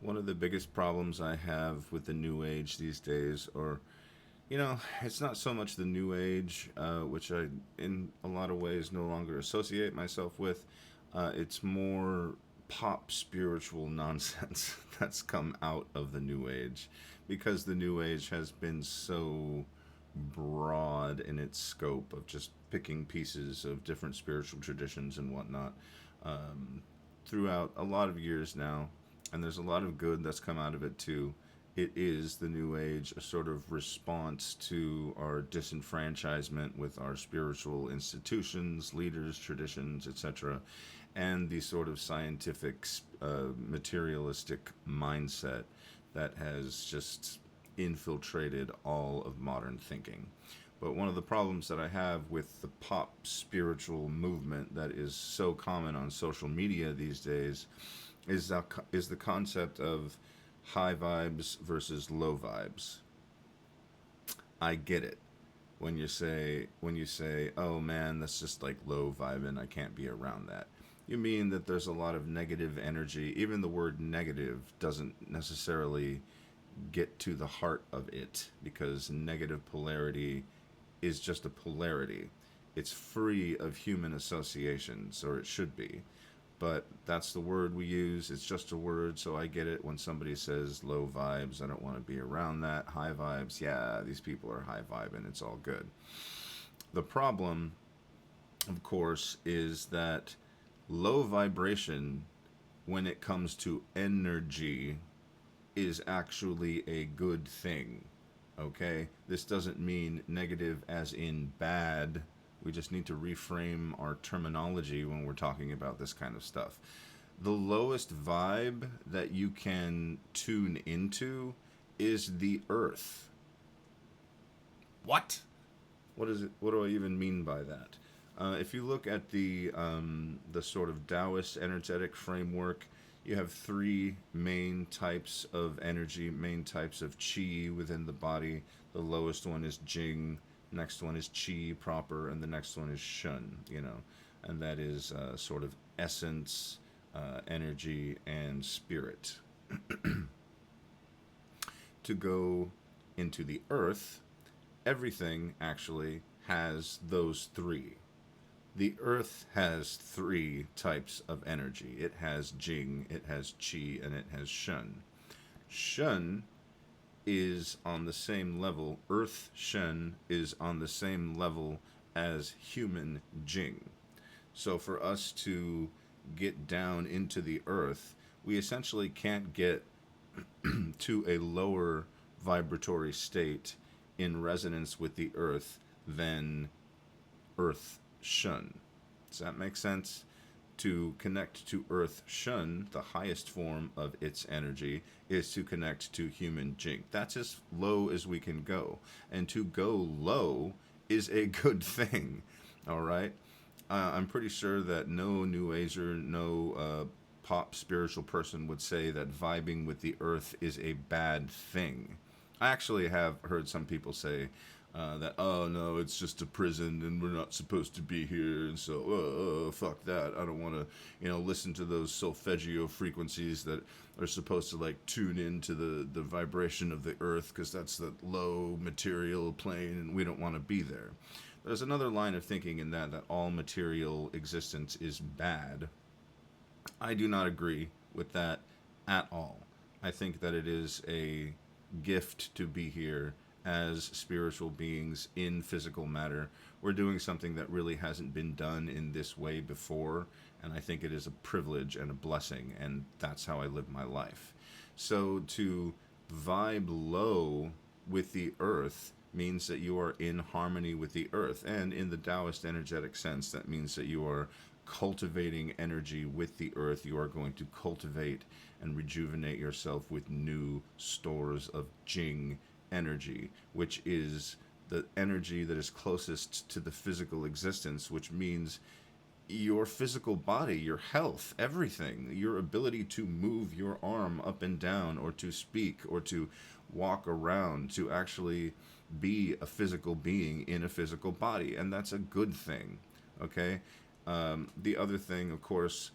One of the biggest problems I have with the new age these days, or it's not so much the new age, which I, in a lot of ways, no longer associate myself with. It's more pop spiritual nonsense that's come out of the new age, because the new age has been so broad in its scope of just picking pieces of different spiritual traditions and whatnot throughout a lot of years now, and there's a lot of good that's come out of it too. It is the new age, a sort of response to our disenfranchisement with our spiritual institutions, leaders, traditions, etc., and the sort of scientific, materialistic mindset that has just infiltrated all of modern thinking. But one of the problems that I have with the pop spiritual movement that is so common on social media these days is the concept of high vibes versus low vibes. I get it when you say, "Oh man, that's just like low vibe and I can't be around that." You mean that there's a lot of negative energy. Even the word negative doesn't necessarily get to the heart of it, because negative polarity is just a polarity. It's free of human associations, or it should be. But that's the word we use. It's just a word, so I get it when somebody says low vibes. I don't want to be around that. High vibes, yeah, these people are high vibe and it's all good. The problem, of course, is that low vibration, when it comes to energy, is actually a good thing. Okay? This doesn't mean negative as in bad. We just need to reframe our terminology when we're talking about this kind of stuff. The lowest vibe that you can tune into is the earth. What? What is it? What do I even mean by that? If you look at the sort of Taoist energetic framework, you have three main types of energy, main types of chi within the body. The lowest one is Jing, next one is Chi proper, and the next one is Shun. And that is sort of essence, energy, and spirit. To go into the earth, everything actually has those three. The earth has three types of energy. It has Jing, it has Qi, and it has Shun. Shun is on the same level, Earth Shen is on the same level as human Jing. So for us to get down into the earth, we essentially can't get to a lower vibratory state in resonance with the earth than Earth Shun. Does that make sense? To connect to Earth Shun, the highest form of its energy, is to connect to human Jing. That's as low as we can go. And to go low is a good thing. All right? I'm pretty sure that no New Ager, no pop spiritual person would say that vibing with the earth is a bad thing. I actually have heard some people say that, oh no, it's just a prison and we're not supposed to be here, and so fuck that. I don't want to listen to those solfeggio frequencies that are supposed to like tune into the vibration of the earth, because that's the low material plane and we don't want to be there. There's another line of thinking in that all material existence is bad. I do not agree with that at all. I think that it is a gift to be here as spiritual beings in physical matter. We're doing something that really hasn't been done in this way before, and I think it is a privilege and a blessing, and that's how I live my life. So to vibe low with the earth means that you are in harmony with the earth, and in the Taoist energetic sense, that means that you are cultivating energy with the earth. You are going to cultivate and rejuvenate yourself with new stores of Jing energy, which is the energy that is closest to the physical existence, which means your physical body, your health, everything, your ability to move your arm up and down, or to speak, or to walk around, to actually be a physical being in a physical body. And that's a good thing. Okay. The other thing, of course,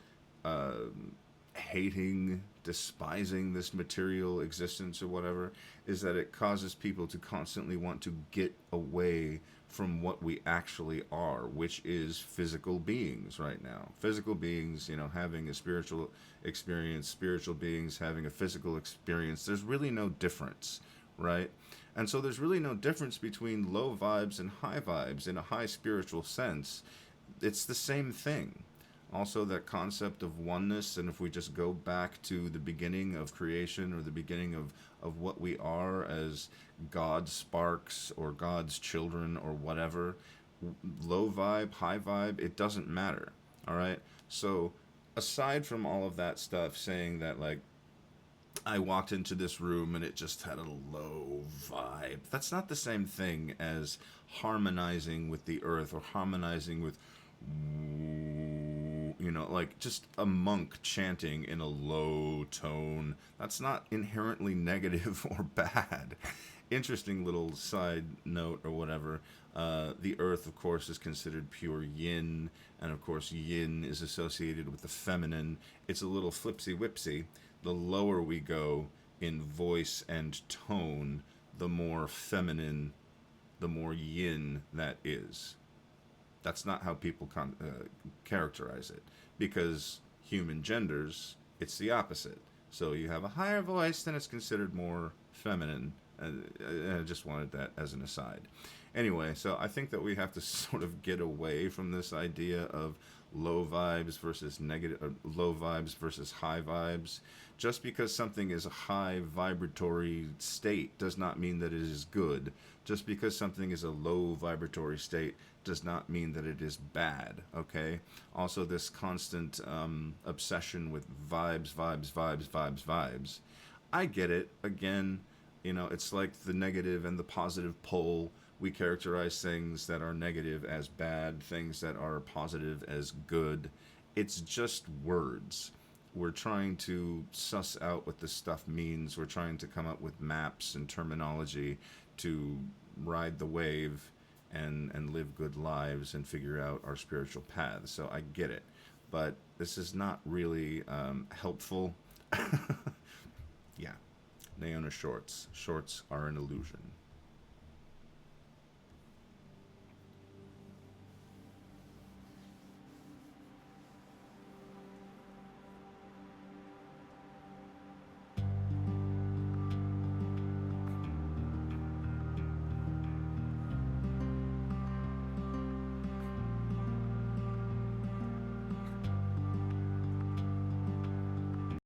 hating, despising this material existence or whatever, is that it causes people to constantly want to get away from what we actually are, which is physical beings right now. Physical beings, having a spiritual experience, spiritual beings having a physical experience. There's really no difference, right? And so there's really no difference between low vibes and high vibes in a high spiritual sense. It's the same thing. Also, that concept of oneness, and if we just go back to the beginning of creation or the beginning of what we are as God's sparks or God's children or whatever, low vibe, high vibe, it doesn't matter. All right? So, aside from all of that stuff saying that, like, I walked into this room and it just had a low vibe. That's not the same thing as harmonizing with the earth or harmonizing with, like just a monk chanting in a low tone. That's not inherently negative or bad. Interesting little side note or whatever. The earth, of course, is considered pure yin, and of course, yin is associated with the feminine. It's a little flipsy whipsy. The lower we go in voice and tone, the more feminine, the more yin that is. That's not how people characterize it, because human genders, it's the opposite. So you have a higher voice, then it's considered more feminine. I just wanted that as an aside. Anyway, so I think that we have to sort of get away from this idea of low vibes versus negative, low vibes versus high vibes. Just because something is a high vibratory state does not mean that it is good. Just because something is a low vibratory state does not mean that it is bad, okay? Also, this constant obsession with vibes, vibes, vibes, vibes, vibes. I get it. Again, it's like the negative and the positive pole. We characterize things that are negative as bad, things that are positive as good. It's just words. We're trying to suss out what this stuff means. We're trying to come up with maps and terminology to ride the wave and live good lives and figure out our spiritual paths. So I get it. But this is not really helpful. Yeah. NeaonA shorts. Shorts are an illusion.